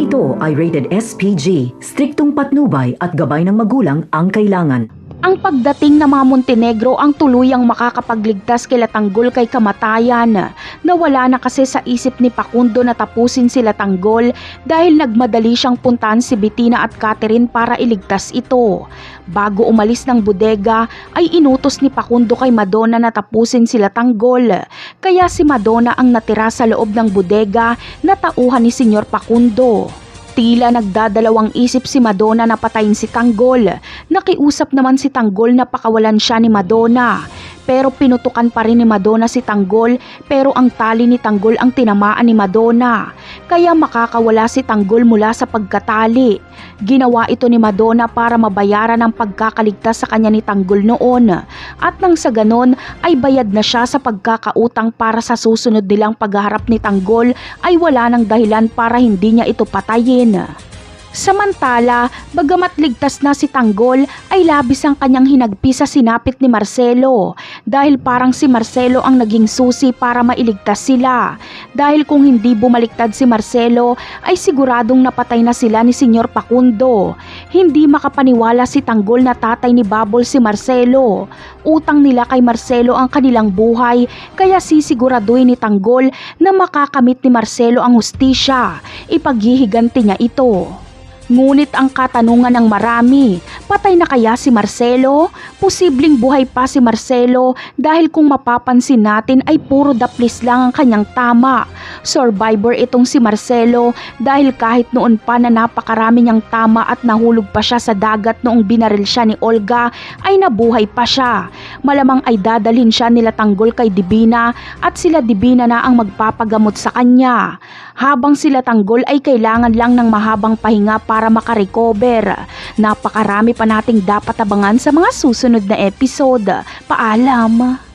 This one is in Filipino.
Programang ito ay rated SPG, striktong patnubay at gabay ng magulang ang kailangan. Ang pagdating ng mga Montenegro ang tuluyang makakapagligtas kila Tanggol kay kamatayan. Nawala na kasi sa isip ni Facundo na tapusin sila Tanggol dahil nagmadali siyang puntahan si Bettina at Catherine para iligtas ito. Bago umalis ng bodega ay inutos ni Facundo kay Madonna na tapusin sila Tanggol. Kaya si Madonna ang natira sa loob ng bodega na tauhan ni Senyor Facundo. Tila nagdadalawang isip si Madonna na patayin si Tanggol. Nakiusap naman si Tanggol na pakawalan siya ni Madonna. Pero pinutukan pa rin ni Madonna si Tanggol pero ang tali ni Tanggol ang tinamaan ni Madonna. Kaya makakawala si Tanggol mula sa pagkatali. Ginawa ito ni Madonna para mabayaran ang pagkakaligtas sa kanya ni Tanggol noon. At nang sa ganon ay bayad na siya sa pagkakautang para sa susunod nilang paghaharap ni Tanggol ay wala nang dahilan para hindi niya ito patayin. Samantala, bagamat ligtas na si Tanggol ay labis ang kanyang hinagpi sa sinapit ni Marcelo dahil parang si Marcelo ang naging susi para mailigtas sila. Dahil kung hindi bumaliktad si Marcelo ay siguradong napatay na sila ni Senyor Facundo. Hindi makapaniwala si Tanggol na tatay ni Babol si Marcelo. Utang nila kay Marcelo ang kanilang buhay kaya sisiguraduhin ni Tanggol na makakamit ni Marcelo ang hustisya. Ipaghihiganti niya ito. Ngunit ang katanungan ng marami, patay na kaya si Marcelo? Posibleng buhay pa si Marcelo dahil kung mapapansin natin ay puro daplis lang ang kanyang tama. Survivor itong si Marcelo dahil kahit noon pa na napakarami niyang tama at nahulog pa siya sa dagat noong binaril siya ni Olga ay nabuhay pa siya. Malamang ay dadalhin siya nila Tanggol kay Divina at sila Divina na ang magpapagamot sa kanya. Habang sila Tanggol ay kailangan lang ng mahabang pahinga para makarecover. Napakarami pa nating dapat abangan sa mga susunod na episode. Paalam!